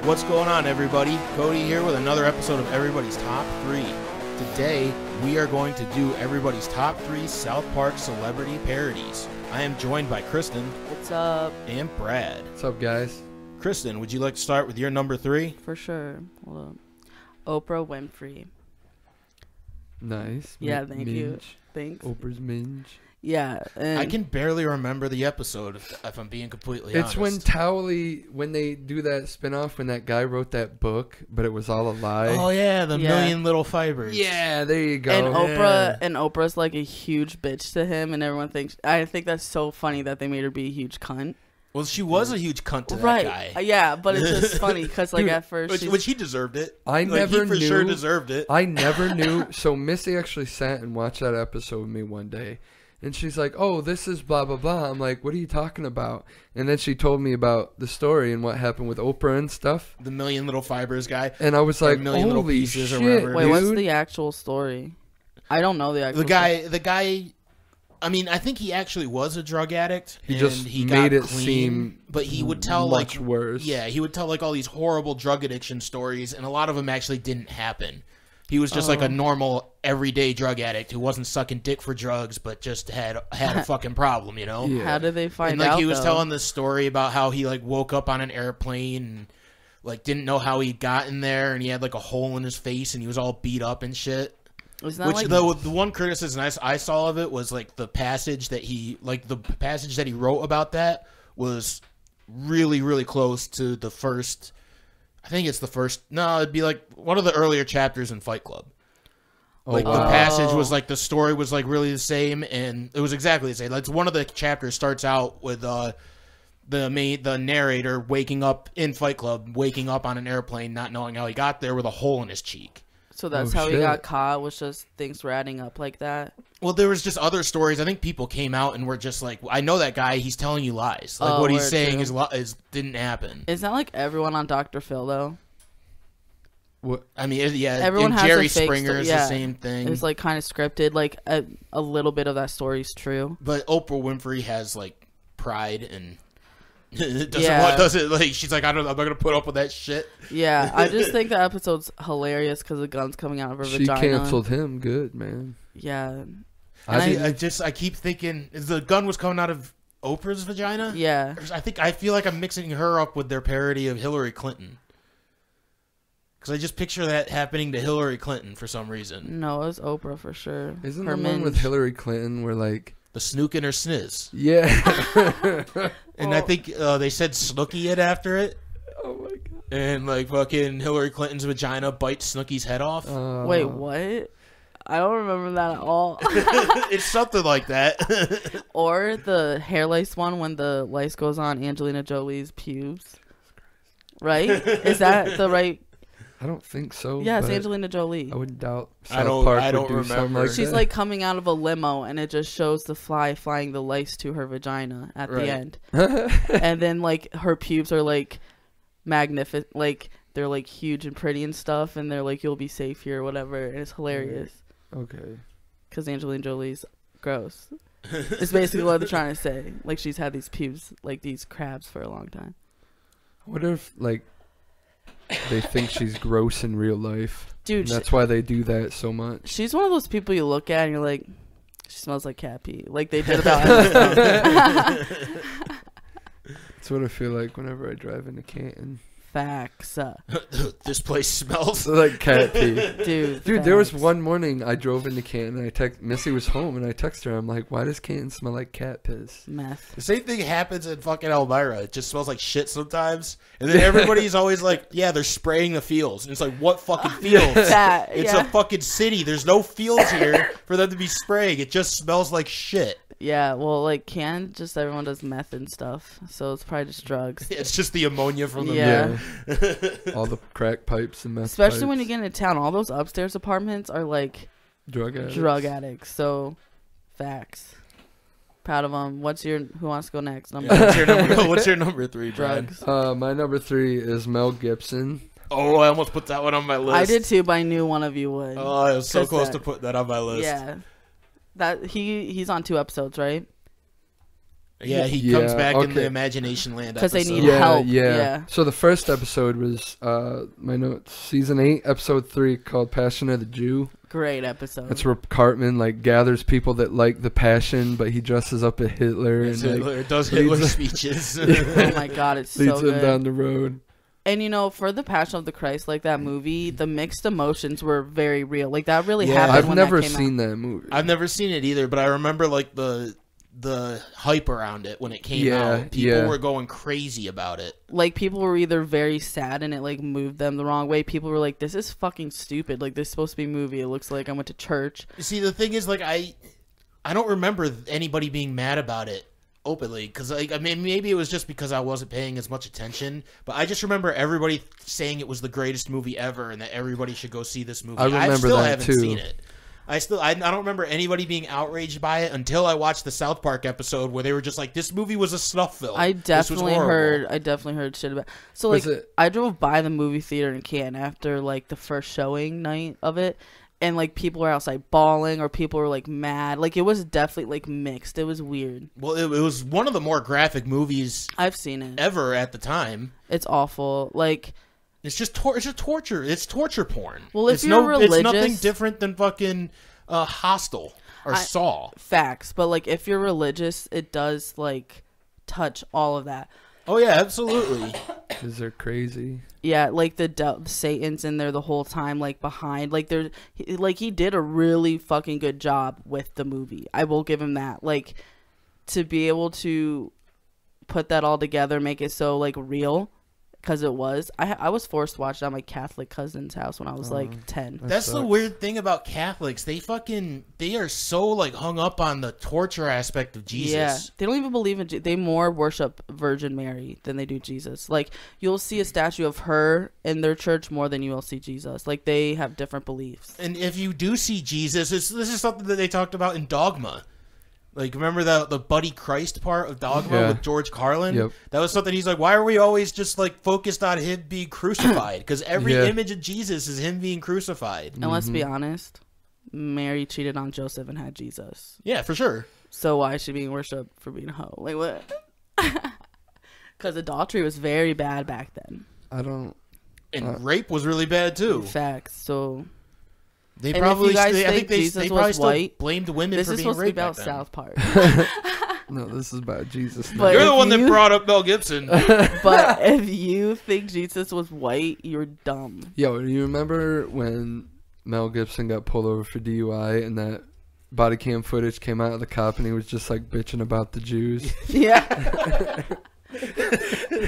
What's going on, everybody? Cody here with another episode of Everybody's Top 3. Today, we are going to do Everybody's Top 3 South Park Celebrity Parodies. I am joined by Kristen. What's up? And Brad. What's up, guys? Kristen, would you like to start with your number 3? For sure. Hold on. Oprah Winfrey. Nice. Yeah, thank you. Thanks. Oprah's Minge. Yeah. And I can barely remember the episode, if I'm being completely honest. It's when Towley, when they do that spinoff, when that guy wrote that book, but it was all a lie. Oh, yeah, the Million Little Fibers. Yeah, there you go. And Oprah's like a huge bitch to him, and everyone thinks, I think that's so funny that they made her be a huge cunt. Well, she was a huge cunt to that guy. Yeah, but it's just funny because, like, at first, which he deserved it. I never knew. He for sure deserved it. I never knew. So Missy actually sat and watched that episode with me one day, and she's like, "Oh, this is blah blah blah." I'm like, "What are you talking about?" And then she told me about the story and what happened with Oprah and stuff. The Million Little Fibers guy. And I was like, Million Little "Holy Pieces shit!" or whatever. Wait, what's the actual story? I don't know the actual. The guy. I mean, I think he actually was a drug addict. He just he made got it clean, seem but he would tell much worse. Yeah, he would tell like all these horrible drug addiction stories, and a lot of them actually didn't happen. He was just like a normal, everyday drug addict who wasn't sucking dick for drugs, but just had a fucking problem, you know? Yeah. How did they find and, like, out? He was telling this story about how he like woke up on an airplane and like didn't know how he got in there, and he had like a hole in his face, and he was all beat up and shit. Which like, the one criticism I saw of it was like the passage that he wrote about that was really, really close to the first. I think it's the first. No, it'd be like one of the earlier chapters in Fight Club. Like the passage was like the story was like really the same, and it was exactly the same. Like one of the chapters starts out with the narrator waking up in Fight Club, waking up on an airplane, not knowing how he got there with a hole in his cheek. So that's how he got caught, was just things were adding up like that? Well, there was just other stories. I think people came out and were just like, I know that guy, he's telling you lies. Like, what he's saying is didn't happen. Is that like everyone on Dr. Phil, though? What? I mean, yeah, everyone has Jerry a fake Springer is the same thing. It's like kind of scripted. Like a little bit of that story's true. But Oprah Winfrey has like pride and... doesn't like she's like I'm not gonna put up with that shit. Yeah, I just think the episode's hilarious because the gun's coming out of her vagina. She canceled him, good man. Yeah, I keep thinking the gun was coming out of Oprah's vagina. Yeah, I feel like I'm mixing her up with their parody of Hillary Clinton because I just picture that happening to Hillary Clinton for some reason. No, it was Oprah for sure. Isn't the one with Hillary Clinton where like the snookin' or sniz? Yeah. And I think they said Snooki it after it. Oh my god. And like fucking Hillary Clinton's vagina bites Snooki's head off. Wait, what? I don't remember that at all. It's something like that. Or the hair lace one when the lace goes on Angelina Jolie's pubes. Right? Is that the right? I don't think so. Yeah, it's Angelina Jolie. I wouldn't doubt. I don't remember. Like She's that. like coming out of a limo, and it just shows the fly flying the lace to her vagina at the end. And then like her pubes are like magnificent, like they're like huge and pretty and stuff, and they're like, "You'll be safe here," or whatever, and it's hilarious. Okay. Because Angelina Jolie's gross. It's basically what they're trying to say. Like she's had these pubes, like these crabs, for a long time. I wonder if like they think she's gross in real life. Dude, that's why they do that so much. She's one of those people you look at and you're like, she smells like cat pee. Like they did about Emma. That's what I feel like whenever I drive into Canton. Facts. This place smells like cat pee. Dude, there was one morning I drove into Canton and Missy was home and I texted her. I'm like, why does Canton smell like cat piss? Meth. The same thing happens in fucking Elmira. It just smells like shit sometimes. And then everybody's always like, yeah, they're spraying the fields. And it's like, what fucking fields? It's a fucking city. There's no fields here for them to be spraying. It just smells like shit. Yeah, well, like just everyone does meth and stuff, so it's probably just drugs. It's just the ammonia from the all the crack pipes and meth. Especially pipes. when you get into town, all those upstairs apartments are like drug addicts. So, facts. Proud of them. Who wants to go next? What's your number 3, Brad? Drugs. My number 3 is Mel Gibson. Oh, I almost put that one on my list. I did too, but I knew one of you would. Oh, I was so close to putting that on my list. Yeah. That he's on 2 episodes, right? Yeah, he comes back in the Imagination Land because they need Yeah, help. yeah. So the first episode was my notes, season 8, episode 3, called "Passion of the Jew." Great episode. That's where Cartman like gathers people that like the Passion, but he dresses up as Hitler and Hitler, like, does Hitler speeches. Oh my god, it's leads so good. him down the road. And you know, for the Passion of the Christ, like that movie, the mixed emotions were very real. Like that really happened. I've when never that came seen out. that movie. I've never seen it either, but I remember like the hype around it when it came out. People were going crazy about it. Like people were either very sad and it like moved them the wrong way. People were like, "This is fucking stupid. Like this is supposed to be a movie. It looks like I went to church." See, the thing is, like I don't remember anybody being mad about it openly, because like, I mean, maybe it was just because I wasn't paying as much attention, but I just remember everybody saying it was the greatest movie ever and that everybody should go see this movie. I still haven't seen it. I don't remember anybody being outraged by it until I watched the South Park episode where they were just like, "This movie was a snuff film." I definitely heard shit about. So like, I drove by the movie theater in Canton after like the first showing night of it, and like people were outside bawling or people were like mad. Like it was definitely like mixed. It was weird. Well, it was one of the more graphic movies I've seen it ever at the time. It's awful. Like. It's just torture. It's torture porn. Well, if you're religious, it's nothing different than fucking Hostel or Saw. Facts, but like if you're religious, it does like touch all of that. Oh yeah, absolutely. Is there crazy? Yeah, like the Satan's in there the whole time, like behind, like he did a really fucking good job with the movie. I will give him that. Like to be able to put that all together, make it so like real. Because it was. I was forced to watch it at my Catholic cousin's house when I was like 10. That's the weird thing about Catholics. They are so like hung up on the torture aspect of Jesus. Yeah, they don't even believe in they more worship Virgin Mary than they do Jesus. Like you'll see a statue of her in their church more than you will see Jesus. Like they have different beliefs. And if you do see Jesus, this is something that they talked about in Dogma. Like, remember the Buddy Christ part of Dogma with George Carlin? Yep. That was something he's like, why are we always just, like, focused on him being crucified? Because every image of Jesus is him being crucified. And let's be honest, Mary cheated on Joseph and had Jesus. Yeah, for sure. So why is she being worshipped for being a hoe? Like, what? Because adultery was very bad back then. And rape was really bad, too. Facts, so... They and probably, if you guys I think think they probably still white, blamed women for being raped back then. This is supposed to be about South Park. No, this is about Jesus. But you're the one that brought up Mel Gibson. But if you think Jesus was white, you're dumb. Yo, do you remember when Mel Gibson got pulled over for DUI and that body cam footage came out of the cop and he was just like bitching about the Jews? Yeah.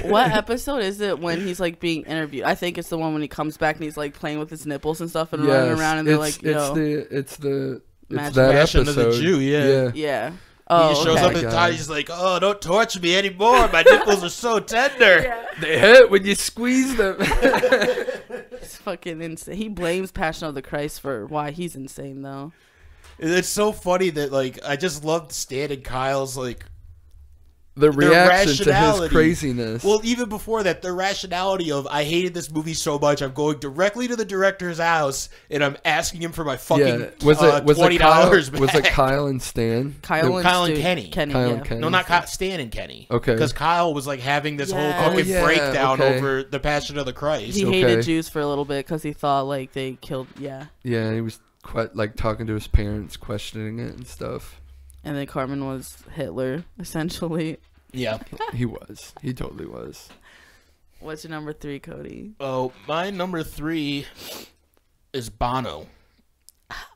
What episode is it when he's like being interviewed? I think it's the one when he comes back and he's like playing with his nipples and stuff and running around and they're like, "Yo, it's that Passion episode." of the Jew, yeah. He just shows up at the time. He's like, "Oh, don't torture me anymore. My nipples are so tender. Yeah. They hurt when you squeeze them." It's fucking insane. He blames Passion of the Christ for why he's insane though. It's so funny that like I just loved Stan and Kyle's like. The reaction to his rationality. craziness. Well, even before that, the rationality of I hated this movie so much, I'm going directly to the director's house and I'm asking him for my fucking $20 back. Was it Kyle and Stan? Kyle and Kenny. Kyle and Kenny. No, not Stan and Kenny. Okay. Because Kyle was like having this whole fucking breakdown over the Passion of the Christ. He hated Jews for a little bit because he thought like they killed. Yeah. Yeah, he was quite like talking to his parents, questioning it and stuff. And then Cartman was Hitler, essentially. Yeah. He was. He totally was. What's your number 3, Cody? Oh, my number 3 is Bono.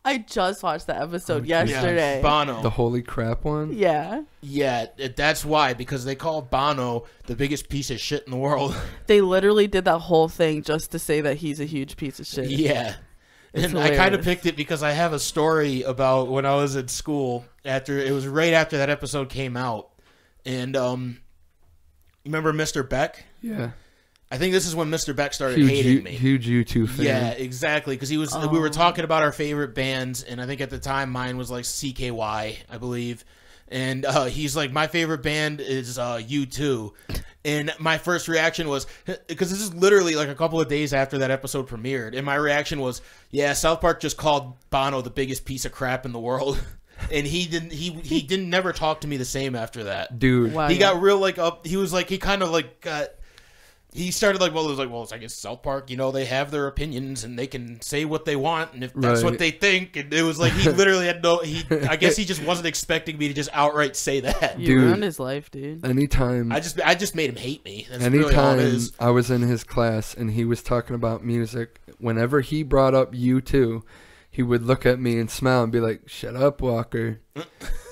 I just watched that episode yesterday. Yeah, Bono. The holy crap one? Yeah. Yeah, that's why. Because they call Bono the biggest piece of shit in the world. They literally did that whole thing just to say that he's a huge piece of shit. Yeah. And I kind of picked it because I have a story about when I was in school. It was right after that episode came out. And remember Mr. Beck? Yeah. I think this is when Mr. Beck started hating me. Huge U2 fan. Yeah, exactly. Because we were talking about our favorite bands, and I think at the time mine was like CKY, I believe. And he's like, my favorite band is U2. And my first reaction was, because this is literally like a couple of days after that episode premiered, and my reaction was, yeah, South Park just called Bono the biggest piece of crap in the world. and he didn't never talk to me the same after that. Dude. Wow, He got real like up. He was like he kind of like got. He started like, well, it was like, well, it's, I guess South Park, you know, they have their opinions and they can say what they want, and if that's what they think, and it was like he literally had no. I guess he just wasn't expecting me to just outright say that. You ruined his life, dude. Anytime I just made him hate me. That's anytime really all it is. I was in his class and he was talking about music, whenever he brought up U2, he would look at me and smile and be like, "Shut up, Walker,"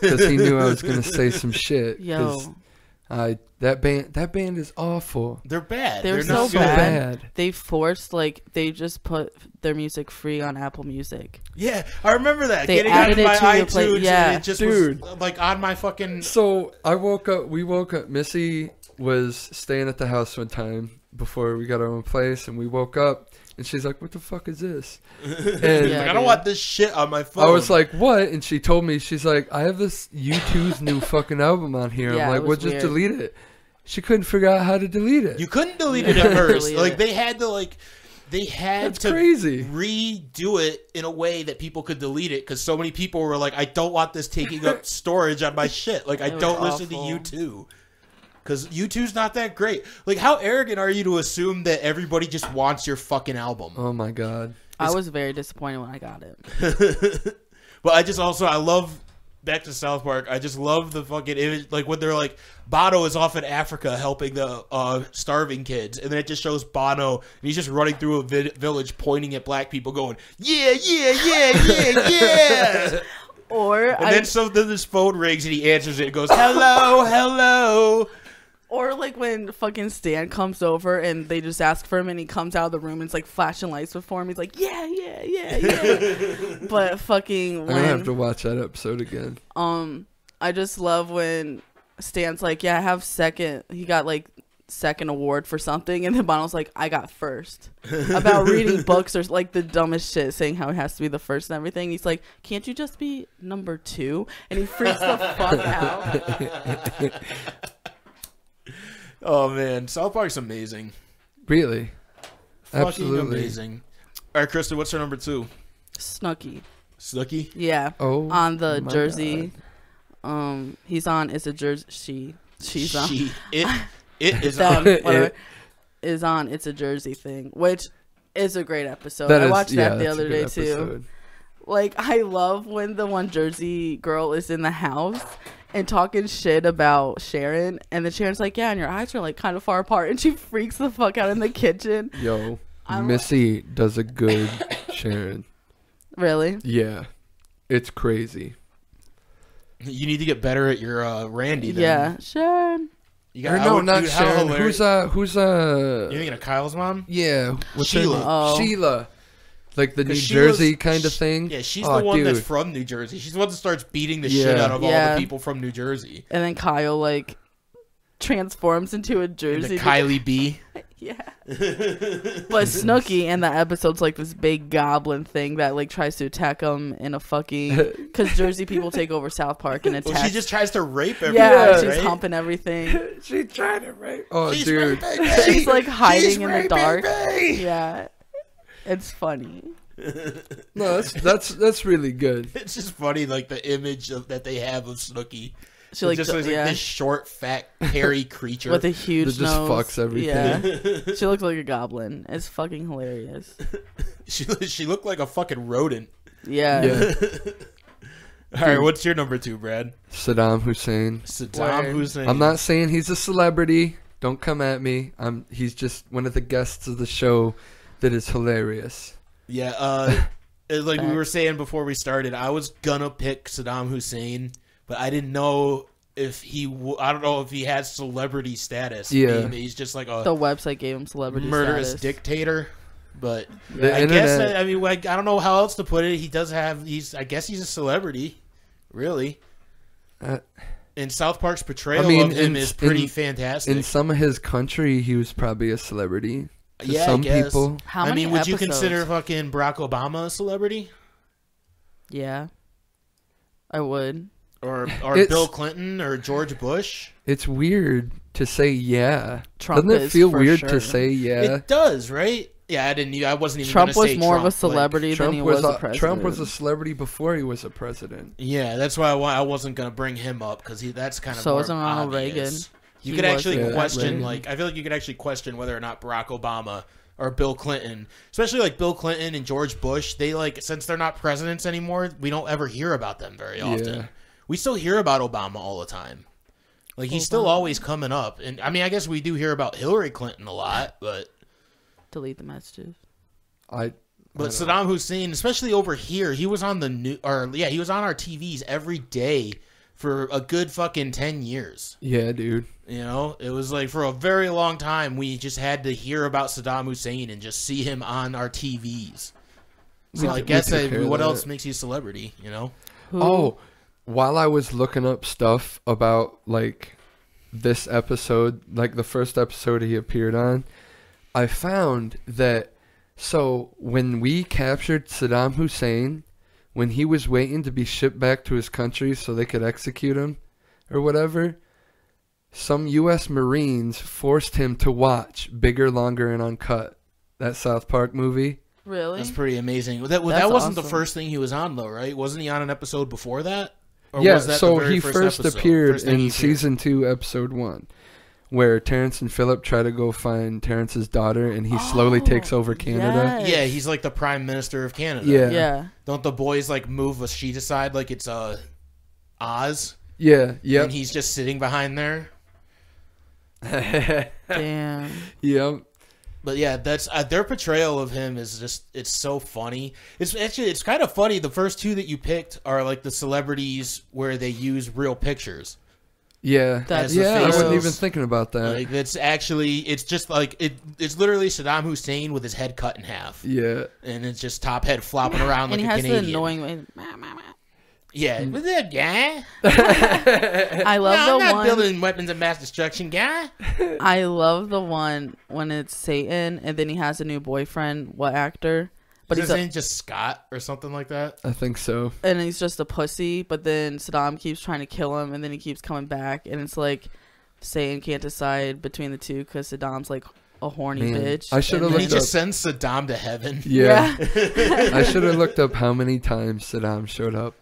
because he knew I was gonna say some shit. Yo. That band is awful. They're bad. They're not so good. bad. They forced, like, they just put their music free on Apple Music. Yeah, I remember that. They Getting added it it on to my your play. iTunes, Yeah. and it just Dude. was like on my fucking. So we woke up. Missy was staying at the house one time before we got our own place, and we woke up, and she's like, "What the fuck is this?" And Yeah, like, I don't want this shit on my phone. I was like, "What?" And she told me, she's like, "I have this U2's new fucking album on here." Yeah, I'm it like, was "Well, just weird. delete it." She couldn't figure out how to delete it. you couldn't delete it at first. Delete Like it. they had to That's to crazy. redo it in a way that people could delete it because so many people were like, I don't want this taking up storage on my shit. Like I It was don't listen to awful. U2 because U2's not that great. Like how arrogant are you to assume that everybody just wants your fucking album? Oh my god. I was very disappointed when I got it. But I love back to South Park. I just love the fucking image, like when they're like Bono is off in Africa helping the starving kids, and then it just shows Bono and he's just running through a village pointing at black people, going yeah, yeah, yeah, yeah, yeah. Or Then this phone rings and he answers it and goes hello, hello. Or like when fucking Stan comes over and they just ask for him and he comes out of the room and it's like flashing lights before him. He's like, yeah, yeah, yeah, yeah. But fucking I'm gonna have to watch that episode again. I just love when Stan's like, yeah, I have second. He got like second award for something, and then Bono's like, I got first. About reading books or like the dumbest shit, saying how it has to be the first and everything. He's like, can't you just be number 2? And he freaks the fuck out. Oh man, South Park's amazing. Really? Fucking Absolutely. amazing. All right, Kristen, what's her number 2? Snooki. Snooki? Yeah. Oh, On the my Jersey. He's on. It's a Jersey. She's on. It is Them, on. whatever, is on. It's a Jersey thing, which is a great episode. That I is- watched yeah, that the that's a other good day too. episode. Like, I love when the one Jersey girl is in the house and talking shit about Sharon, and then Sharon's like, yeah, and your eyes are like kind of far apart, and she freaks the fuck out in the kitchen. Yo, I'm Missy does a good Sharon. Really? Yeah, it's crazy. You need to get better at your Randy. Then. Yeah, Sharon. You Or got, no, not dude, how Sharon. hilarious- Who's You thinking of Kyle's mom? Yeah, what's her Sheila. name? Oh. Sheila. Like the New 'Cause Sheila's- Jersey kind of thing. Yeah, she's Oh, the one that's dude. from New Jersey. She's the one that starts beating the shit Yeah. out of all Yeah. the people from New Jersey. And then Kyle like transforms into a And Jersey. the Kylie B. Yeah. But Snooki in that episode's like this big goblin thing that like tries to attack him in a fucking, because Jersey people take over South Park and attack. Well, she just tries to rape everyone. yeah, she's right? humping everything. She tried to rape. Oh, She's dude. raping me. She's like hiding She's in the raping dark. me. Yeah, it's funny. No, that's really good. It's just funny, like the image that they have of Snooki. She like, just looks like yeah, this short, fat, hairy creature. with a huge That just nose. fucks everything. Yeah, she looks like a goblin. It's fucking hilarious. she looked like a fucking rodent. Yeah. Yeah. All right, what's your number 2, Brad? Saddam Hussein. Saddam Word. Hussein. I'm not saying he's a celebrity. Don't come at me. He's just one of the guests of the show that is hilarious. Yeah, like we were Facts. saying before we started, I was gonna pick Saddam Hussein, but I didn't know if I don't know if he has celebrity status. Yeah. Maybe he's just like a The website gave him celebrity murderous status. dictator. But The I guess internet- I mean, like, I don't know how else to put it. He does have I guess he's a celebrity, really. And South Park's portrayal of him is pretty fantastic. In some of his country, he was probably a celebrity. To Yeah, some I guess. people. How I many mean, would you episodes? consider fucking Barack Obama a celebrity? Yeah, I would. Or It's- Bill Clinton or George Bush? It's weird to say yeah. Trump Doesn't it is feel for weird sure. to say yeah? It does, right? Yeah, I wasn't even. Trump gonna was say more Trump, of a celebrity than he was a president. Trump was a celebrity before he was a president. Yeah, that's why I wasn't gonna bring him up because that's kind of. So more wasn't Ronald obvious. Reagan. You could actually question, Reagan. like, I feel like you could actually question whether or not Barack Obama or Bill Clinton, especially like Bill Clinton and George Bush, they like, since they're not presidents anymore, we don't ever hear about them very often. Yeah. We still hear about Obama all the time. Like, he's still always coming up. And I mean, I guess we do hear about Hillary Clinton a lot, but. Delete the messages. But Saddam Hussein, especially over here, he was on he was on our TVs every day for a good fucking 10 years. Yeah, dude. You know, it was like for a very long time, we just had to hear about Saddam Hussein and just see him on our TVs. So I guess what else makes you a celebrity, you know? Oh, while I was looking up stuff about, like, this episode, like the first episode he appeared on, I found that, so when we captured Saddam Hussein, when he was waiting to be shipped back to his country so they could execute him or whatever, some U.S. Marines forced him to watch Bigger, Longer, and Uncut, that South Park movie. Really? That's pretty amazing. That wasn't the first thing he was on, though, right? Wasn't he on an episode before that? Or Yeah, was that so the very he first appeared in season 2, episode 1, where Terrence and Phillip try to go find Terrence's daughter, and he slowly takes over Canada. yes. Yeah, he's like the Prime Minister of Canada. Yeah. Don't the boys like move a sheet aside like it's Oz? Yeah, yeah. And he's just sitting behind there. Damn. Yep. But yeah, that's their portrayal of him is just—it's so funny. It's kind of funny. The first two that you picked are like the celebrities where they use real pictures. Yeah, I wasn't even thinking about that. Like it's just like it's literally Saddam Hussein with his head cut in half. Yeah, and it's just top head flopping around like a Canadian. And he has the annoying way. Yeah, was that guy? I love I'm the not one building weapons of mass destruction, guy. I love the one when it's Satan and then he has a new boyfriend. What actor? But his name just Scott or something like that. I think so. And he's just a pussy. But then Saddam keeps trying to kill him, and then he keeps coming back, and it's like Satan can't decide between the two because Saddam's like a horny bitch. I should have looked He just sends Saddam to heaven. Yeah. I should have looked up how many times Saddam showed up.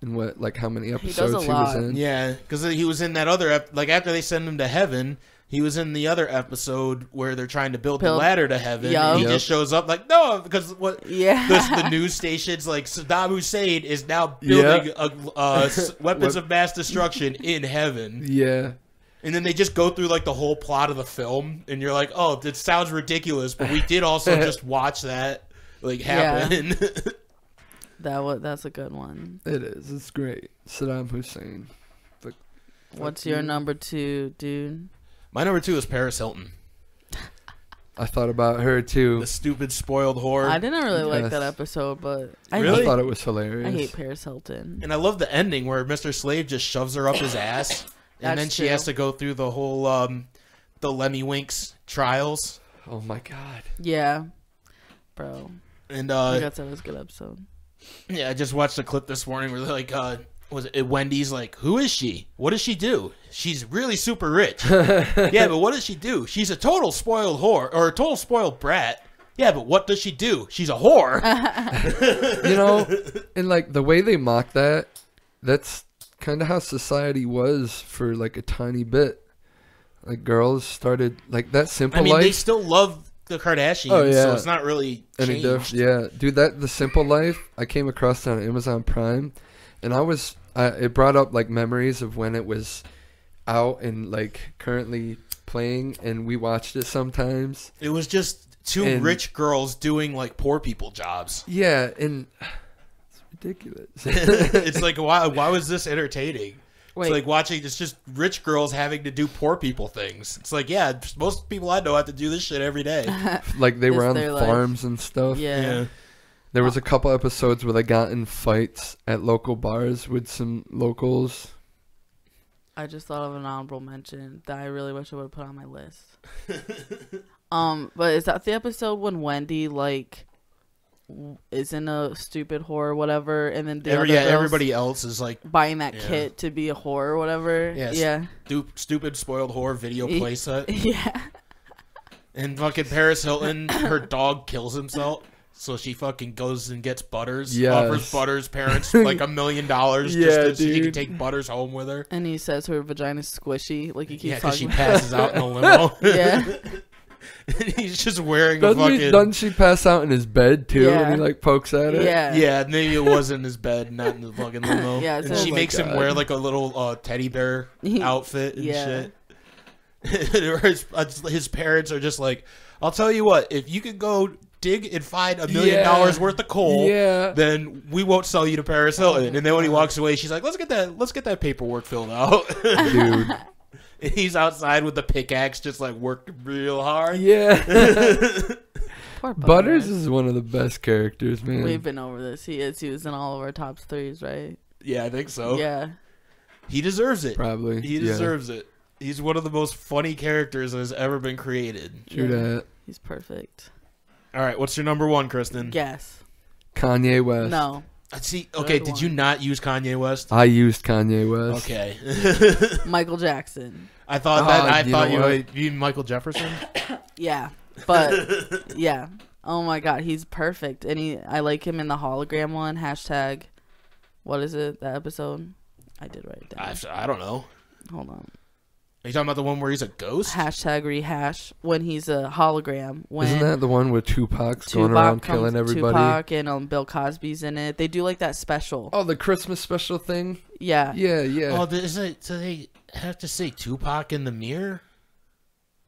And how many episodes he was in. Yeah, because he was in that other, after they send him to heaven, he was in the other episode where they're trying to build the ladder to heaven. And he just shows up like, no, because the news station's like, Saddam Hussein is now building weapons of mass destruction in heaven. Yeah. And then they just go through like the whole plot of the film, and you're like, oh, it sounds ridiculous, but we did also just watch that happen. Yeah. That's a good one. It is. It's great. Saddam Hussein. What's your number 2, dude? My number 2 is Paris Hilton. I thought about her too. The stupid spoiled whore. I didn't really like that episode, but I thought it was hilarious. I hate Paris Hilton. And I love the ending where Mr. Slave just shoves her up his ass, and then she has to go through the whole the Lemmy Winks trials. Oh my god. Yeah, bro. And I guess that was a good episode. Yeah, I just watched a clip this morning where they're like, was it Wendy's like, who is she? What does she do? She's really super rich. Yeah, but what does she do? She's a total spoiled whore, or a total spoiled brat. Yeah, but what does she do? She's a whore. You know, and like the way they mock that's kind of how society was for like a tiny bit. Like girls started like that Simple Life. They still love the Kardashians, so it's not really changed. Yeah, dude, the Simple Life I came across on Amazon Prime, and it brought up like memories of when it was out and like currently playing, and we watched it sometimes. It was just two rich girls doing like poor people jobs. Yeah, and it's ridiculous. It's like, why was this entertaining? Wait. It's like watching, it's just rich girls having to do poor people things. It's like, yeah, most people I know have to do this shit every day. Like they were on farms and stuff. Yeah. There was a couple episodes where they got in fights at local bars with some locals. I just thought of an honorable mention that I really wish I would have put on my list. But is that the episode when Wendy is in a stupid whore or whatever, and then everybody else is like buying that kit to be a whore or whatever? Yeah. Stupid spoiled whore video playset. Yeah. And fucking Paris Hilton, her dog kills himself. So she fucking goes and gets Butters. Yes. Offers Butters' parents like $1 million just so she can take Butters home with her. And he says her vagina's squishy. Like he keeps because talking. she passes out in a limo. Yeah. And he's just wearing Doesn't she pass out in his bed too? Yeah. And he like pokes at it. Yeah. Yeah, maybe it was in his bed, not in the fucking limo. Yeah, and so- she makes him wear like a little teddy bear outfit and shit. His parents are just like, I'll tell you what, if you could go dig and find $1 million worth of coal, then we won't sell you to Paris Hilton. And then when he walks away, she's like, let's get that paperwork filled out. Dude. And he's outside with the pickaxe, just like worked real hard. Yeah. Poor Butters is one of the best characters, man. We've been over this. He was in all of our top threes, right? Yeah, I think so. Yeah. He deserves it. Probably. He deserves it. He's one of the most funny characters that has ever been created. True that. He's perfect. All right, what's your number one, Kristen? Guess. Kanye West. No. See, okay, Good did one. you not use Kanye West? I used Kanye West. Okay. Michael Jackson. I thought you mean Michael Jefferson? Yeah. But yeah. Oh my god, he's perfect. And I like him in the hologram one. Hashtag what is it? That episode? I did write it down. I don't know. Hold on. Are you talking about the one where he's a ghost? Hashtag rehash when he's a hologram. When Isn't that the one with Tupac's going around killing everybody? Tupac and Bill Cosby's in it. They do like that special. Oh, the Christmas special thing? Yeah. Yeah. Oh, so they have to say Tupac in the mirror?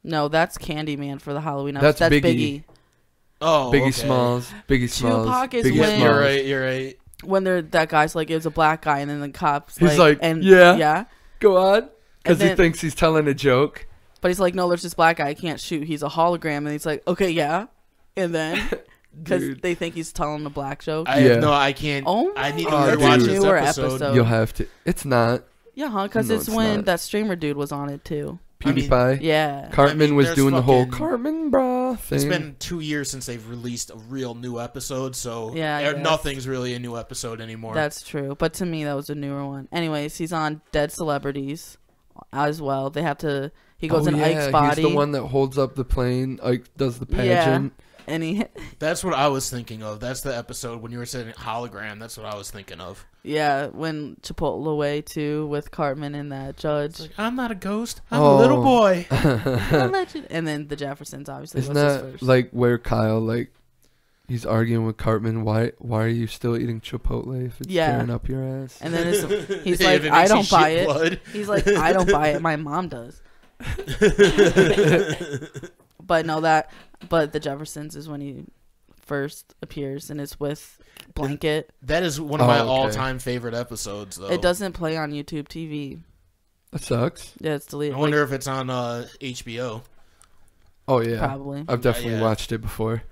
No, that's Candyman for the Halloween That's episode. That's Biggie. Biggie. Oh, Biggie okay. Smalls. Biggie Smalls. Tupac is Biggie when- Smalls. You're right. When that guy's like, it was a black guy, and then the cops He's yeah. Go on. Because he then- thinks he's telling a joke. But he's like, no, there's this black guy. I can't shoot. He's a hologram. And he's like, okay, yeah. And then, because Dude. they think he's telling a black joke. I can't. Oh I need to my rewatch God. this Newer episode. episode. You'll have to. It's not. Yeah, huh? Because No, it's it's when not. that streamer dude was on it, too. PewDiePie. Yeah. Cartman was there's doing the whole fucking- Cartman bra thing. It's been 2 years since they've released a real new episode, so Yeah, I guess. nothing's really a new episode anymore. That's true. But to me, that was a newer one. Anyways, he's on Dead Celebrities as well. They have to... He goes in Ike's body. He's the one that holds up the plane. Ike does the pageant. And That's what I was thinking of. That's the episode when you were saying hologram. That's what I was thinking of. when Chipotle way too with Cartman and that judge. It's like, I'm not a ghost. I'm a little boy. And then the Jeffersons, obviously. Isn't was his that first. like where Kyle he's arguing with Cartman? Why are you still eating Chipotle if it's tearing up your ass? And then he's Yeah, like, if it I makes you don't buy shit it. blood. He's like, I don't buy it. My mom does. But the Jeffersons is when he first appears, and it's with Blanket. That is one of my okay. all-time favorite episodes, though. It doesn't play on YouTube TV. That sucks. Yeah, it's deleted. I wonder if it's on HBO. Oh yeah, Probably. I've definitely Yeah. watched it before.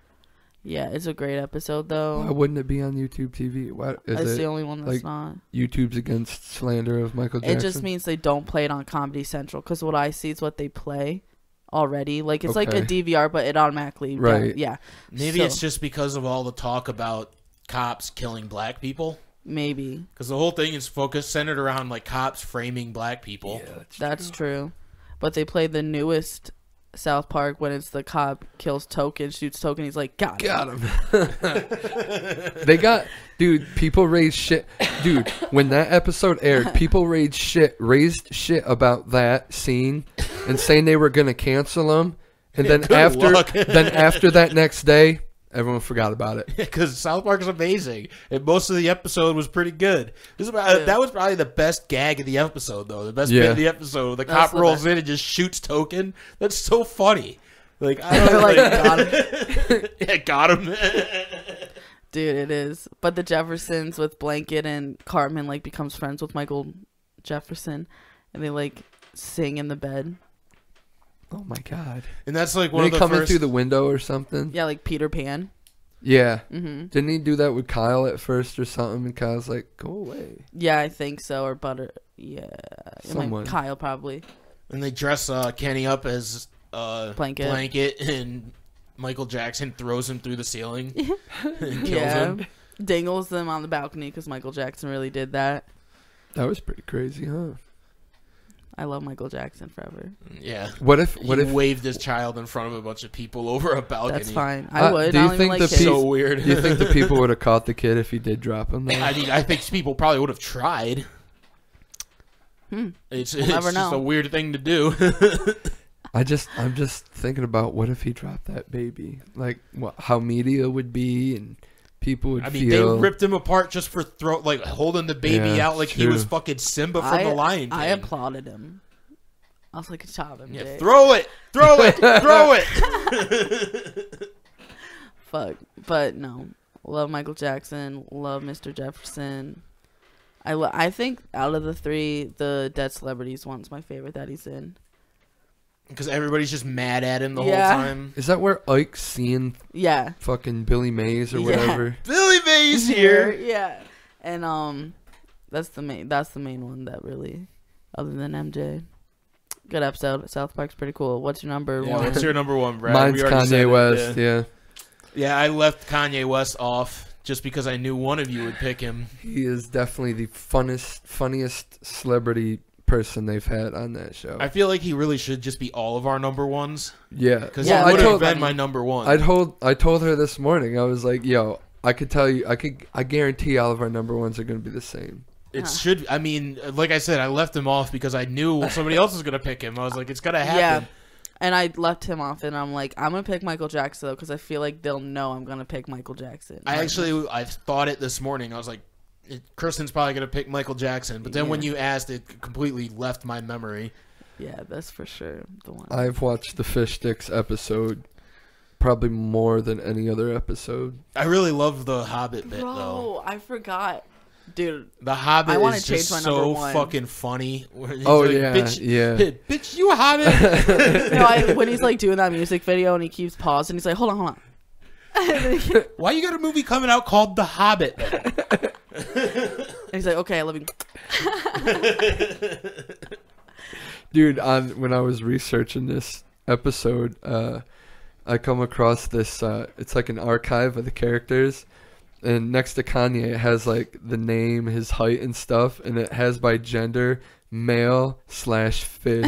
Yeah, it's a great episode though. Why wouldn't it be on YouTube TV? Why is It's it the only one that's like, not. YouTube's against slander of Michael Jackson? It just means they don't play it on Comedy Central, because what I see is what they play already. Like it's like a Okay. DVR, but it automatically Right. Yeah. Maybe So- it's just because of all the talk about cops killing black people. Maybe Because the whole thing is centered around like cops framing black people. Yeah, that's true. But they play the newest South Park when it's the cop kills Token, shoots Token. He's like, got him. They got, dude, people raised shit. Dude, when that episode aired, people raised shit about that scene and saying they were going to cancel him. And then Good luck. after that next day, everyone forgot about it. Because South Park is amazing, and most of the episode was pretty good. That was probably the best gag of the episode, though. The best bit of the episode. The cop the rolls best. in and just shoots Token. That's so funny. Like I don't They're know, like, like, got him. yeah, got him. Dude, it is. But the Jeffersons with Blanket and Cartman like becomes friends with Michael Jefferson, and they like sing in the bed. Oh my god! And that's like one When of he the coming first. through the window or something. Yeah, like Peter Pan. Yeah. Mm-hmm. Didn't he do that with Kyle at first or something? And Kyle's like, "Go away." Yeah, I think so. Or Butter. Yeah, Someone. Kyle probably. And they dress Kenny up as Blanket. and Michael Jackson throws him through the ceiling and kills Yeah, him. dangles them on the balcony because Michael Jackson really did that. That was pretty crazy, huh? I love Michael Jackson forever. Yeah. What if He waved his child in front of a bunch of people over a balcony? That's fine. I would. Do I you don't think even the like kids. So weird. Do you think the people would have caught the kid if he did drop him? Though? I mean, I think people probably would have tried. It's never just know. a weird thing to do. I'm just thinking about what if he dropped that baby? Like how media would be and people would I mean, feel. they ripped him apart just for holding the baby out like he was fucking Simba from the Lion King. I applauded him. I was like, "Child, him, Yeah, throw it, throw it. Fuck, but no. Love Michael Jackson. Love Mr. Jefferson. I think out of the three, the Dead Celebrities one's my favorite that he's in. Because everybody's just mad at him the whole time. Is that where Ike's seeing fucking Billy Mays or whatever? Billy Mays here. Yeah. And that's the main one that really, other than MJ. Good episode. South Park's pretty cool. What's your number one? What's your number one, Brad? Mine's Kanye West, Yeah, I left Kanye West off just because I knew one of you would pick him. He is definitely the funniest celebrity person they've had on that show. I feel like he really should just be all of our number ones. Yeah. Because he would have been my number one. I told her this morning, I was like, yo, I could tell you, I guarantee all of our number ones are going to be the same. It should, I mean, like I said, I left him off because I knew somebody else was going to pick him. I was like, it's going to happen. Yeah. And I left him off, and I'm like, I'm going to pick Michael Jackson, though, because I feel like they'll know I'm going to pick Michael Jackson. I thought it this morning. I was like, Kristen's probably going to pick Michael Jackson. But then when you asked, it completely left my memory. Yeah, that's for sure the one. I've watched the Fish Sticks episode probably more than any other episode. I really love the Hobbit bit, though. Bro, I forgot. Dude, the Hobbit is just so one. fucking funny. Oh, like, yeah, bitch, you a Hobbit. When he's like doing that music video and he keeps pausing, he's like, hold on. Why you got a movie coming out called The Hobbit? And he's like, okay, I love you. Dude, when I was researching this episode, I come across this, it's like an archive of the characters. And next to Kanye, it has like the name, his height and stuff. And it has by gender, male/fish.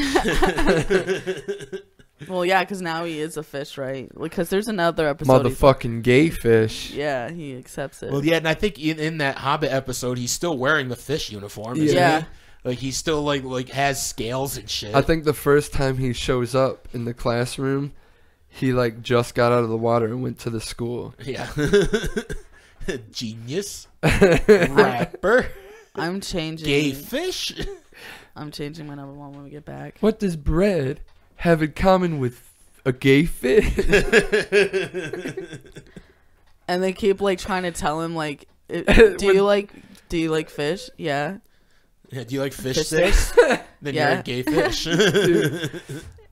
Well, yeah, because now he is a fish, right? Because there's another episode. Motherfucking gay fish. Yeah, he accepts it. Well, yeah, and I think in that Hobbit episode, he's still wearing the fish uniform, isn't he? Like, he still, like has scales and shit. I think the first time he shows up in the classroom, he, like, just got out of the water and went to the school. Yeah. Genius. Rapper. I'm changing. Gay fish. I'm changing my number one when we get back. What does bread have in common with a gay fish? And they keep like trying to tell him like, do you like fish? Yeah. Yeah. Do you like fish sticks? Then you're a gay fish.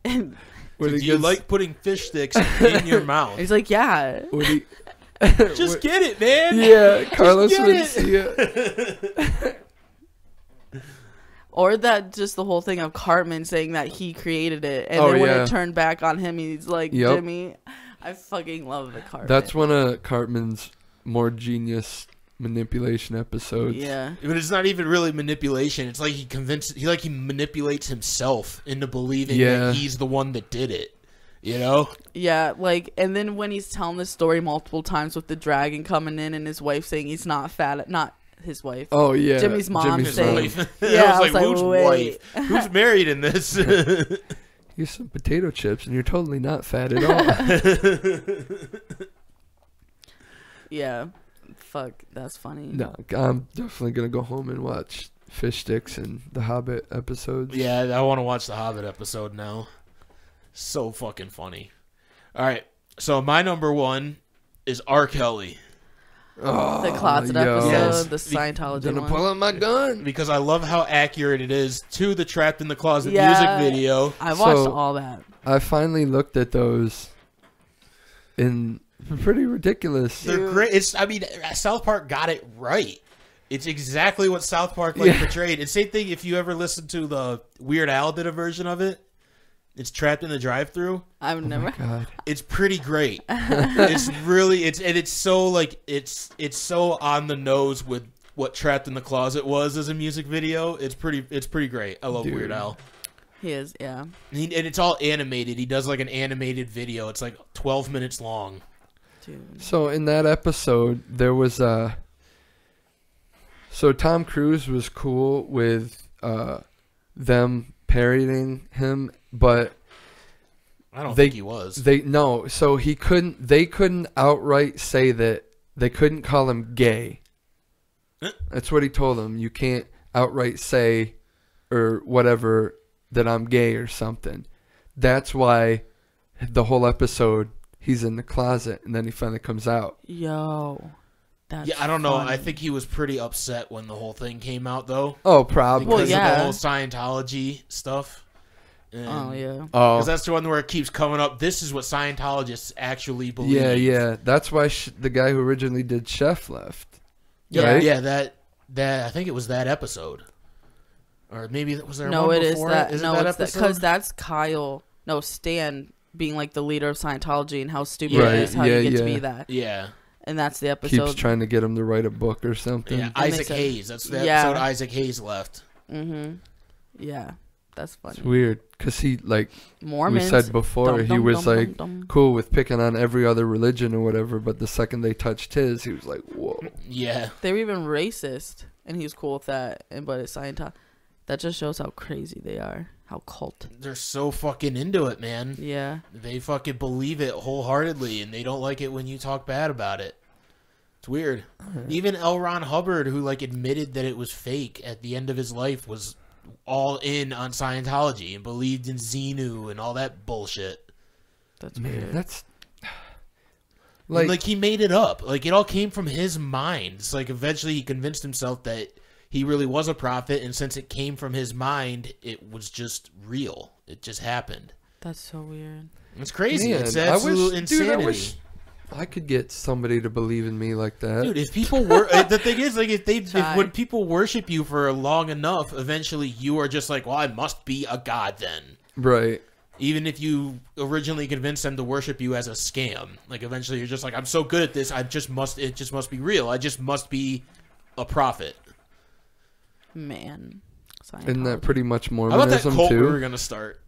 And do you like putting fish sticks in your mouth? He's like, yeah. Just get it, man. Yeah, Carlos would see it. Or that just the whole thing of Cartman saying that he created it, and then when it turned back on him, he's like, Jimmy. I fucking love the Cartman. That's one of Cartman's more genius manipulation episodes. Yeah, but it's not even really manipulation. It's like he manipulates himself into believing that he's the one that did it. You know? Yeah, like, and then when he's telling the story multiple times with the dragon coming in and his wife saying he's not fat, not his wife. Oh, yeah. Jimmy's mom saying. Yeah, I was like, whose wife? Who's married in this? Here's some potato chips, and you're totally not fat at all. Yeah. Fuck, that's funny. No, I'm definitely going to go home and watch Fish Sticks and the Hobbit episodes. Yeah, I want to watch the Hobbit episode now. So fucking funny. All right, so my number one is R. Kelly. Oh, the closet episode, the Scientology Gonna one. pull out my gun. Because I love how accurate it is to the Trapped in the Closet music video. I watched all that. I finally looked at those, and pretty ridiculous. They're great. South Park got it right. It's exactly what South Park portrayed. And same thing if you ever listen to the Weird Al did a version of it. It's Trapped in the Drive-Thru. I've never. God. It's pretty great. It's so on the nose with what Trapped in the Closet was as a music video. It's pretty great. I love Weird Al. He is, yeah. And it's all animated. He does like an animated video. It's like 12 minutes long. Dude. So in that episode, there was so Tom Cruise was cool with them parodying him, but I don't think he was. So they couldn't outright say that. They couldn't call him gay. That's what he told them. You can't outright say or whatever that I'm gay or something. That's why the whole episode he's in the closet and then he finally comes out. Yo. That's I don't know. funny. I think he was pretty upset when the whole thing came out, though. Oh, probably. Because of the whole Scientology stuff. Oh, yeah. Because that's the one where it keeps coming up. This is what Scientologists actually believe. Yeah. That's why the guy who originally did Chef left. Yeah, right? yeah. That I think it was that episode, or maybe was there No, one it is before that. it? Is No, it that it's that episode? because that's Kyle. No, Stan being like the leader of Scientology and how stupid Right, it is how you get to be that. Yeah. And that's the episode. Keeps trying to get him to write a book or something. Yeah, Isaac Hayes. That's the episode Isaac Hayes left. Mm-hmm. Yeah, that's funny. It's weird because he Mormons. we said before he was cool with picking on every other religion or whatever, but the second they touched his, he was like, whoa. Yeah. They were even racist, and he was cool with that. But it's Scientology. That just shows how crazy they are. How cult. They're so fucking into it, man. Yeah. They fucking believe it wholeheartedly, and they don't like it when you talk bad about it. It's weird. Even L. Ron Hubbard, who admitted that it was fake at the end of his life, was all in on Scientology and believed in Xenu and all that bullshit. That's weird. That's he made it up. It all came from his mind. It's eventually he convinced himself that he really was a prophet, and since it came from his mind, it was just real. It just happened. That's so weird. It's crazy. Man, It's absolute insanity. Dude, I wish I could get somebody to believe in me like that. Dude, if people the thing is, when people worship you for long enough, eventually you are just well, I must be a god then. Right. Even if you originally convinced them to worship you as a scam, eventually you're just I'm so good at this, it just must be real. I just must be a prophet. Man. Isn't that pretty much How about that Mormonism cult too? we were gonna start?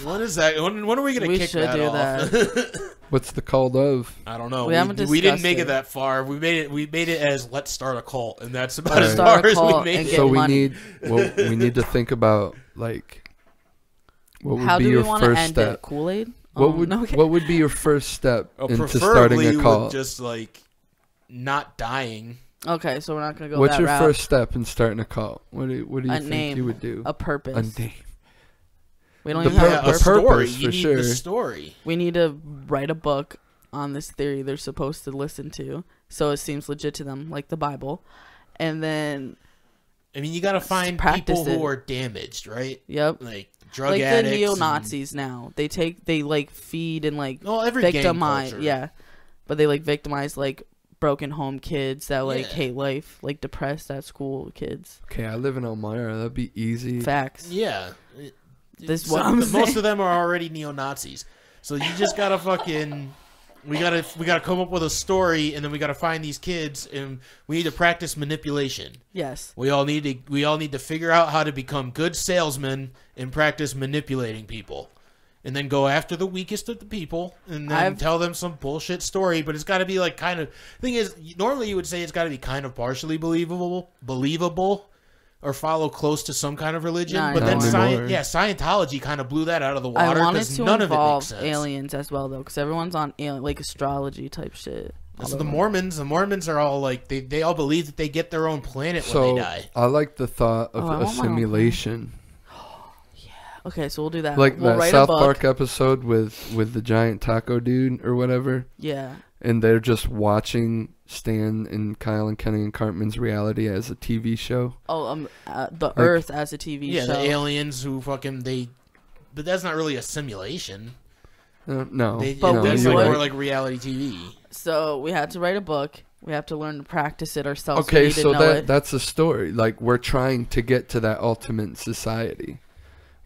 When is that? When are we gonna kick that off? What's the cult of? I don't know. We haven't we didn't discussed make it. it that far. We made it as let's start a cult, and that's about as Start far a as we cult made and it. get So we money. need to think about what would How be do we your want to first end step? it? Kool-Aid? What would be your first step into starting Preferably a cult? with just not dying. Okay, so we're not gonna go. What's that your route. first step in starting a cult? What do you A think name, you would do? a purpose. A name. We don't The even have a A purpose. story. purpose, You for need sure. the story. We need to write a book on this theory they're supposed to listen to, so it seems legit to them, like the Bible. And then, I mean, you got to find practice people who it. are damaged, right? yep, Drug like addicts. the neo-Nazis now. They feed and every gang victimize, culture. yeah, but they victimize broken home kids that Yeah. hate life, depressed at school kids. Okay, I live in Elmira. That'd be easy. Facts. Yeah. This is what I'm most saying. of them are already neo-Nazis. So you just gotta fucking we gotta come up with a story, and then we gotta find these kids, and we need to practice manipulation. Yes. We all need to figure out how to become good salesmen and practice manipulating people. And then go after the weakest of the people, and then tell them some bullshit story. But it's got to be thing is, normally you would say it's got to be kind of partially believable, or follow close to some kind of religion. Nah, but then not anymore. Scientology kind of blew that out of the water I wanted because to none of it makes involve sense. aliens as well, though, because everyone's on astrology type shit. So the Mormons are all they all believe that they get their own planet when they die. I like the thought of I want my own assimilation. Okay, so we'll do that. Like we'll that write South a book. Park episode with the giant taco dude or whatever. Yeah. And they're just watching Stan and Kyle and Kenny and Cartman's reality as a TV show. Oh, the Earth as a TV show. The aliens who fucking but that's not really a simulation. No, That's you're more right. like reality TV. So we had to write a book. We have to learn to practice it ourselves. We Okay, need to so know it. that's a story. We're trying to get to that ultimate society.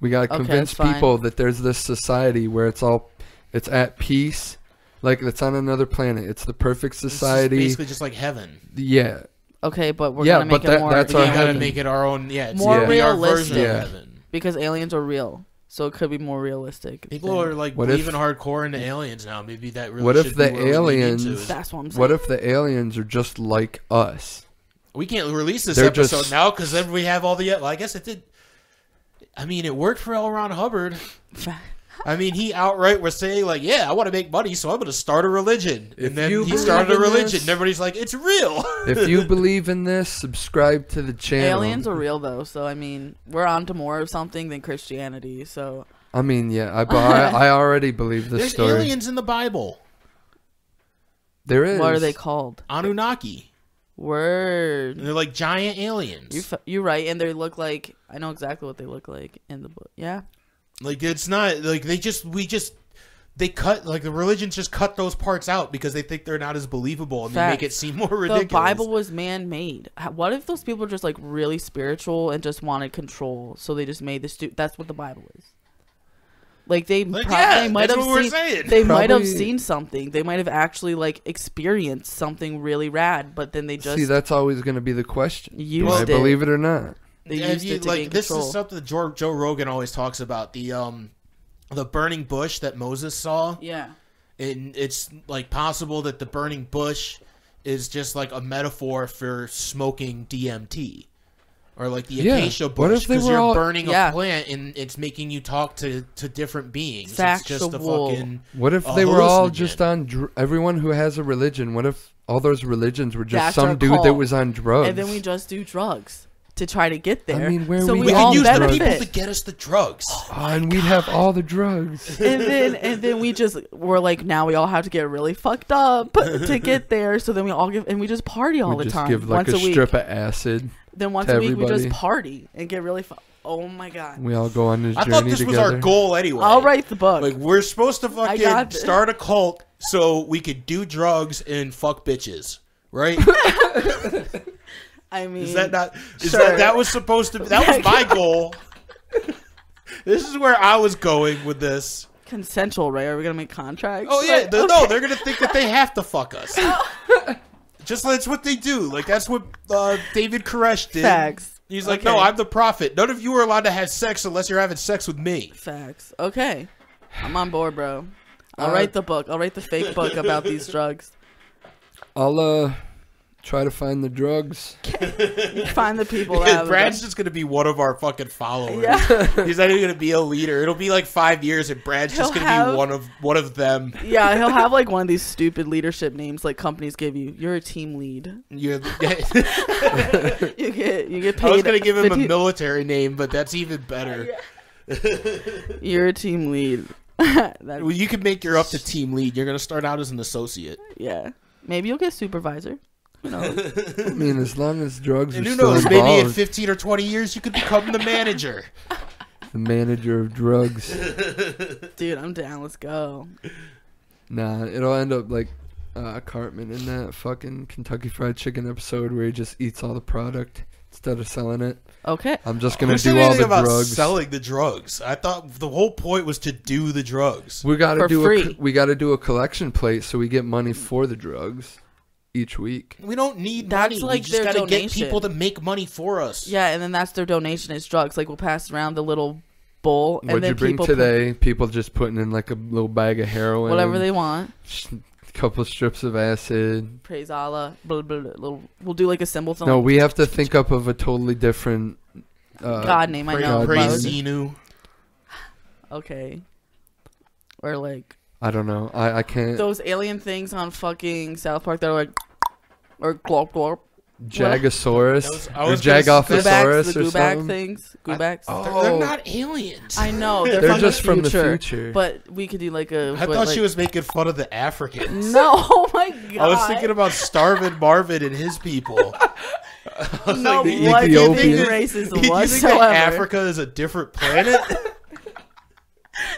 We gotta convince that's fine. people that there's this society where it's at peace. It's on another planet. It's the perfect society. It's basically just like heaven. Yeah. Okay, but we're Yeah, gonna make but it more. that's You our gotta heaven. make it our own. Yeah, it's More gonna be our realistic. version Yeah. of heaven. Because aliens are real. So it could be more realistic. People are like believing hardcore into aliens now. Maybe that really. What if the aliens? That's what I'm saying. What if the aliens are just like us? We can't release this episode now because then we have all the. Well, I guess it did. I mean, it worked for L. Ron Hubbard. I mean, he outright was saying, like, yeah, I want to make money, so I'm going to start a religion. And then he started a religion, and everybody's like, it's real. If you believe in this, subscribe to the channel. Aliens are real, though, so, I mean, we're on to more of something than Christianity, so. I mean, yeah, I already believe this story. There's aliens in the Bible. There is. What are they called? Anunnaki. Word. And they're like giant aliens. You're right, and they look like, I know exactly what they look like in the book. Yeah? Like, it's not, like, they cut, like, the religions just cut those parts out because they think they're not as believable and they make it seem more ridiculous. The Bible was man-made. What if those people are just, like, really spiritual and just wanted control, so they just made this, that's what the Bible is. Like, they might have seen something. They might have actually, like, experienced something really rad, but then they just... See, that's always going to be the question. Do I believe it or not? They used it to gain this control. is something that Joe Rogan always talks about, the burning bush that Moses saw. Yeah. And it's like possible that the burning bush is just like a metaphor for smoking DMT. Or like the acacia bush, because you're burning a plant and it's making you talk to different beings. It's just a fucking... What if they were all just on... everyone who has a religion, what if all those religions were just some dude that was on drugs? And then we just do drugs to try to get there. I mean, we can use the people to get us the drugs. And we'd have all the drugs. And then we're like, now we all have to get really fucked up to get there. So then we just party all the time. Give like a strip of acid. Then once a week we just party and get really oh my god. We all go on this journey together. I thought this was our goal anyway. I'll write the book. Like, we're supposed to fucking start a cult so we could do drugs and fuck bitches, right? I mean, is that not? That was supposed to? That was my goal. This is where I was going with this. Consensual, right? Are we gonna make contracts? Oh yeah, no, they're gonna think that they have to fuck us. Just that's what they do. Like, that's what David Koresh did. Facts. He's like, no, I'm the prophet. None of you are allowed to have sex unless you're having sex with me. Facts. Okay, I'm on board, bro. I'll write the book. I'll write the fake book about these drugs. I'll try to find the drugs. Find the people that Brad's just gonna be one of our fucking followers. Yeah. He's not even gonna be a leader. It'll be like 5 years and Brad's just gonna be one of them. Yeah, he'll have like one of these stupid leadership names like companies give you. You're a team lead. You get paid. I was gonna give him a military name, but that's even better. You're a team lead. Well, you can make your up to team lead. You're gonna start out as an associate. Yeah. Maybe you'll get supervisor. I mean, as long as drugs are who still knows, involved, maybe in 15 or 20 years you could become the manager. The manager of drugs. Dude, I'm down. Let's go. Nah, it'll end up like Cartman in that fucking Kentucky Fried Chicken episode where he just eats all the product instead of selling it. Okay. I'm just gonna do all the drugs. Selling the drugs. I thought the whole point was to do the drugs. We gotta do free. We gotta do a collection plate so we get money for the drugs each week. We don't need money. Like, we just gotta get people to make money for us. Yeah, and then that's their donation is drugs. Like, we'll pass around the little bowl. What'd and then you bring today? People just putting in like a little bag of heroin. Whatever they want. A couple strips of acid. Praise Allah. Blah, blah, blah. We'll do like a symbol. No, we have to think up of a totally different God name. I know. Praise Xenu. Okay. Or like... I don't know. I can't. Those alien things on fucking South Park that are like, or glorp glorp. Jagosaurus or Jagophosaurus or something. Things. Goobacks. They're not aliens. I know. They're just from the future. But we could do like a... I thought she was making fun of the Africans. No, oh my God. I was thinking about Starvin Marvin and his people. No, like what do you think Ethiopians. racist You whatsoever? think that Africa is a different planet?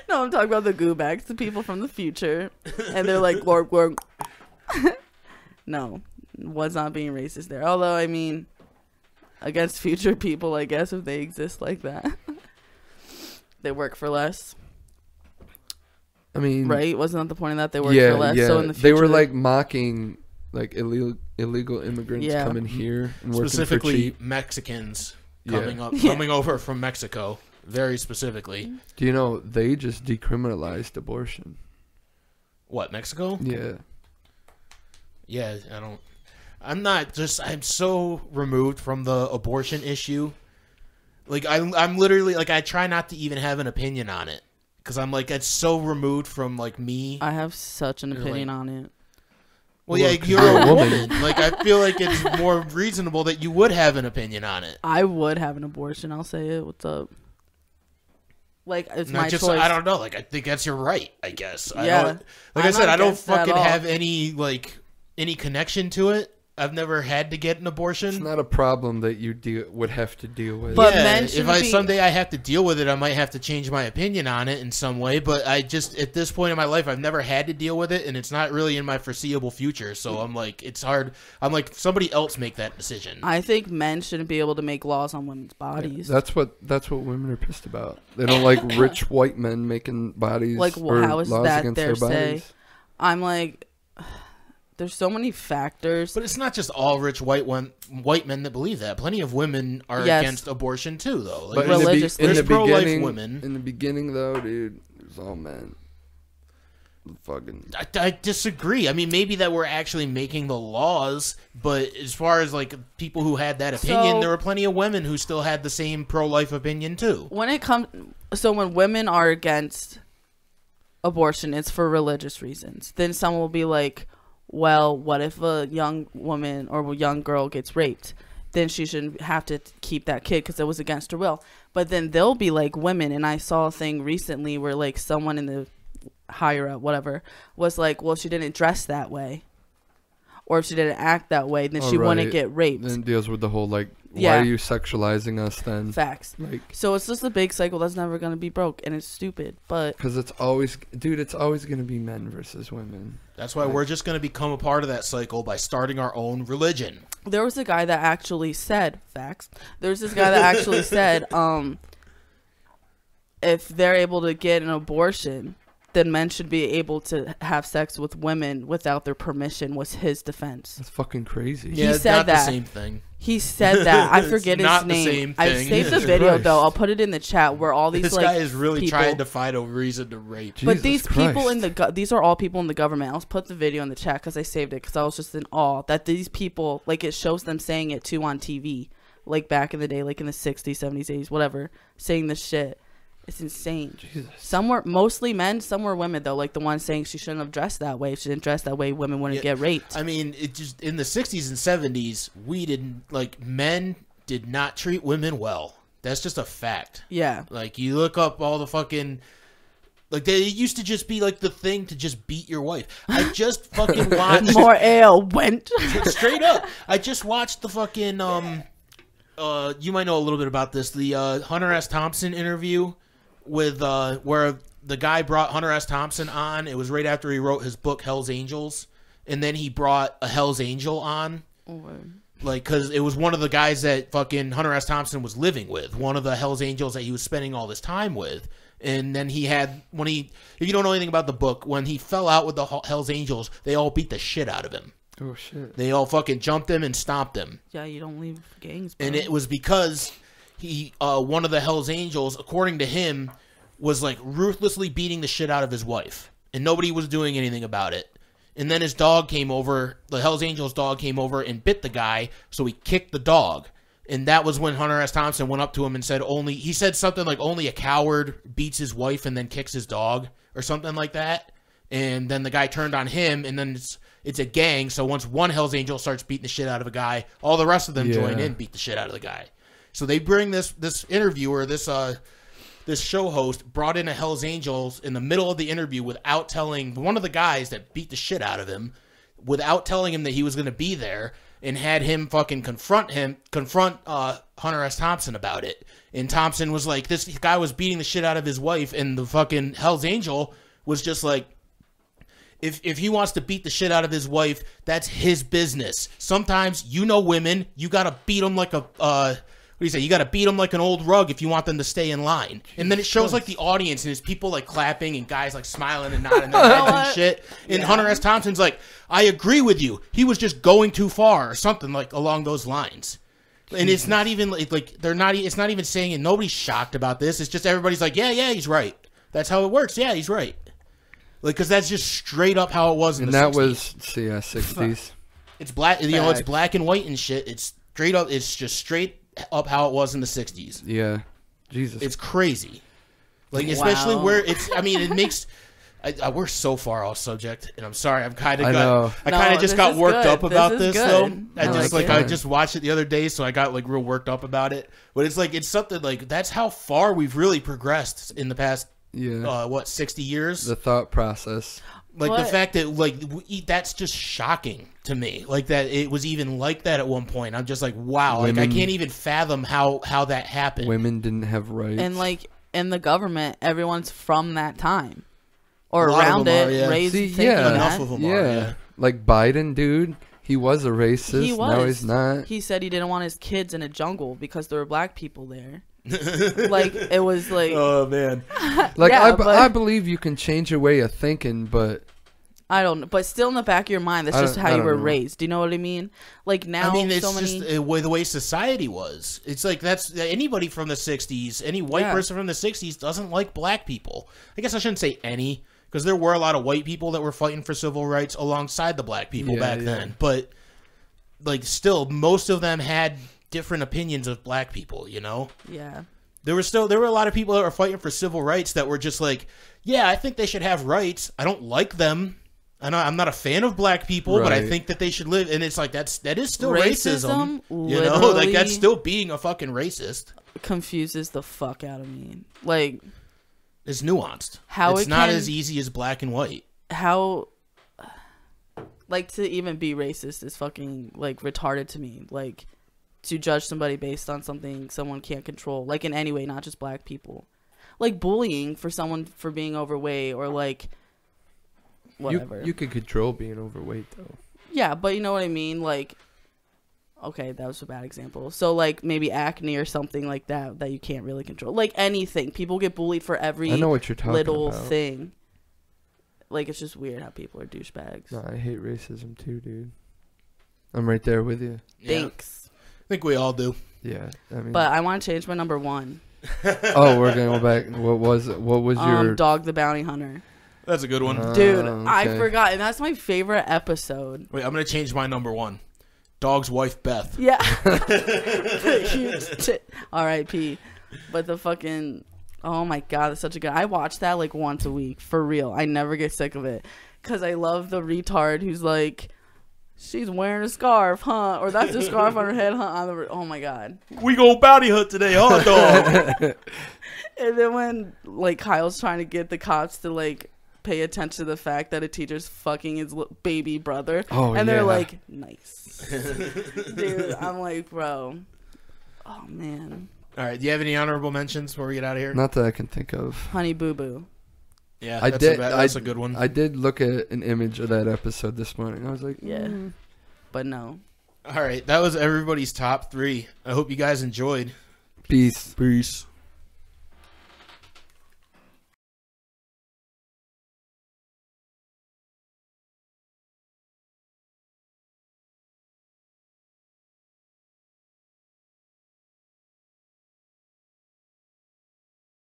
No, I'm talking about the Goobacks, the people from the future. And they're like, glorp, glorp. No, was not being racist there. Although, I mean, against future people, I guess, if they exist like that. They work for less. I mean... Right? Wasn't that the point of that? They work for less. Yeah, so in the future, they were like mocking like illegal immigrants coming here and working for specifically cheap. Mexicans coming over from Mexico. very specifically. Do you know they just decriminalized abortion? What, Mexico? Yeah. Yeah, I'm so removed from the abortion issue. Like, I'm literally, like, I try not to even have an opinion on it. Because I'm like, it's so removed from, like, me. I have such an opinion on it. Well, yeah, you're a woman. Like, I feel like it's more reasonable that you would have an opinion on it. I would have an abortion. I'll say it. What's up? Like, it's my choice. I don't know. Like, I think that's your right, I guess. Yeah. I said, I don't fucking have any connection to it. I've never had to get an abortion. It's not a problem that you would have to deal with. But if someday I have to deal with it, I might have to change my opinion on it in some way. But I just, at this point in my life, I've never had to deal with it, and it's not really in my foreseeable future. So I'm like, it's hard. I'm like, somebody else make that decision. I think men shouldn't be able to make laws on women's bodies. Yeah, that's what women are pissed about. They don't like rich white men making bodies. Like, how is that their say? I'm like, there's so many factors. But it's not just all rich white men that believe that. Plenty of women are against abortion too, though. Like, but religiously, pro-life women. In the beginning, though, dude, it was all men. Fucking. I disagree. I mean, maybe that we're actually making the laws, but as far as like people who had that opinion, there were plenty of women who still had the same pro-life opinion too. When women are against abortion, it's for religious reasons. Then someone will be like, well, what if a young woman or a young girl gets raped? Then she shouldn't have to keep that kid because it was against her will. But then they'll be like women. And I saw a thing recently where like someone in the higher up, whatever, was like, well, if she didn't dress that way, or if she didn't act that way, then she wouldn't get raped. Then it deals with the whole like, why are you sexualizing us then? Facts. Like, so it's just a big cycle that's never going to be broke, and it's stupid. But because it's always going to be men versus women. That's why we're just going to become a part of that cycle by starting our own religion. There was a guy that actually said, facts. There's this guy that actually said, if they're able to get an abortion, then men should be able to have sex with women without their permission, was his defense. That's fucking crazy. Yeah, he said not that. The same thing. He said that. I forget his not name. The same I thing. saved the video though. I'll put it in the chat where all these this guy is really trying to find a reason to rape. But these people in these are all people in the government. I'll put the video in the chat because I saved it because I was just in awe that these people, like, it shows them saying it too on TV, like back in the day, like in the 60s, 70s, 80s, whatever, saying this shit. It's insane. Jesus. Some were mostly men, some were women though. Like the one saying she shouldn't have dressed that way. If she didn't dress that way, women wouldn't get raped. I mean, it just in the 60s and 70s, men did not treat women well. That's just a fact. Yeah. Like you look up all the fucking, like it used to just be like the thing to just beat your wife. I just fucking watched more ale went straight up. I just watched the fucking you might know a little bit about this. The Hunter S. Thompson interview with where the guy brought Hunter S. Thompson on. It was right after he wrote his book Hell's Angels, and then he brought a Hell's Angel on. Like, because it was one of the guys that fucking Hunter S. Thompson was living with, one of the Hell's Angels that he was spending all this time with. And then he had, if you don't know anything about the book, when he fell out with the Hell's Angels, they all beat the shit out of him. Oh, shit. They all fucking jumped him and stomped him. Yeah, you don't leave gangs, bro. And it was because one of the Hell's Angels, according to him, was like ruthlessly beating the shit out of his wife. And nobody was doing anything about it. And then his dog came over, the Hell's Angels dog came over and bit the guy, so he kicked the dog. And that was when Hunter S. Thompson went up to him and said he said something like only a coward beats his wife and then kicks his dog or something like that. And then the guy turned on him, and then it's a gang, so once one Hell's Angel starts beating the shit out of a guy, all the rest of them join in, beat the shit out of the guy. So they bring this interviewer, this show host, brought in a Hell's Angels in the middle of the interview without telling one of the guys that beat the shit out of him, without telling him that he was going to be there, and had him fucking confront Hunter S. Thompson about it. And Thompson was like, this guy was beating the shit out of his wife, and the fucking Hell's Angel was just like, if he wants to beat the shit out of his wife, that's his business. Sometimes, women, you gotta beat them like what do you say? You gotta beat them like an old rug if you want them to stay in line. And then it shows like the audience, and there's people like clapping and guys like smiling and nodding their heads and shit. And Hunter S. Thompson's like, I agree with you. He was just going too far, or something like along those lines. And it's not even like they're not. It's not even saying it. Nobody's shocked about this. It's just everybody's like, yeah, he's right. That's how it works. Yeah, he's right. Like, because that's just straight up how it was in the 60s. And that was 60s. It's black. You know, it's black and white and shit. It's straight up. It's just straight up how it was in the 60s. Yeah, Jesus. It's crazy. Like, especially where it's. I mean, it makes. We're so far off subject, and I'm sorry. I kind of just got worked up about this though. I just watched it the other day, so I got like real worked up about it. But it's like it's something like that's how far we've really progressed in the past. 60 years? The thought process. Like the fact that that's just shocking to me. Like that it was even like that at one point. I'm just like, wow. Women, like I can't even fathom how that happened. Women didn't have rights. And like in the government, everyone's from that time. Or around it, raised thinking enough of them are, yeah. Like Biden, dude, he was a racist. He was. Now he's not. He said he didn't want his kids in a jungle because there were black people there. Like it was like, oh man. Like I believe you can change your way of thinking, but I don't know. But still in the back of your mind, that's just how you were raised. Do you know what I mean? Like now, I mean, it's just the way society was. It's like that's anybody from the 60s, any white person from the 60s doesn't like black people. I guess I shouldn't say any. Because there were a lot of white people that were fighting for civil rights alongside the black people back then. But, like, still, most of them had different opinions of black people, you know? Yeah. There were a lot of people that were fighting for civil rights that were just like, yeah, I think they should have rights. I don't like them. I'm not a fan of black people, but I think that they should live. And it's like, that is still racism. You know? Like, that's still being a fucking racist. Confuses the fuck out of me. Like... It's nuanced. It's not as easy as black and white. How, like, to even be racist is fucking, like, retarded to me. Like, to judge somebody based on something someone can't control. Like, in any way, not just black people. Like, bullying for someone for being overweight or, like, whatever. You can control being overweight, though. Yeah, but you know what I mean? Like... Okay, that was a bad example. So, like, maybe acne or something like that you can't really control. Like, anything. People get bullied for every little thing. Like, it's just weird how people are douchebags. No, I hate racism, too, dude. I'm right there with you. Thanks. I think we all do. Yeah. I mean, but I want to change my number 1. Oh, we're going to go back. What was your... Dog the Bounty Hunter. That's a good one. Dude, okay. I forgot. And that's my favorite episode. Wait, I'm going to change my number 1. Dog's wife, Beth. Yeah. R.I.P. But the fucking... Oh, my God. It's such a good... I watch that, like, once a week. For real. I never get sick of it. Because I love the retard who's like, she's wearing a scarf, huh? Or that's a scarf on her head, huh? Oh, my God. We go bounty hunt today, huh, dog? And then when, like, Kyle's trying to get the cops to, like... pay attention to the fact that a teacher's fucking his baby brother. Oh, and they're like, nice. Dude, I'm like, bro. Oh, man. All right. Do you have any honorable mentions before we get out of here? Not that I can think of. Honey Boo Boo. Yeah, that's a good one. I did look at an image of that episode this morning. I was like, yeah. But no. All right. That was everybody's top 3. I hope you guys enjoyed. Peace. Peace.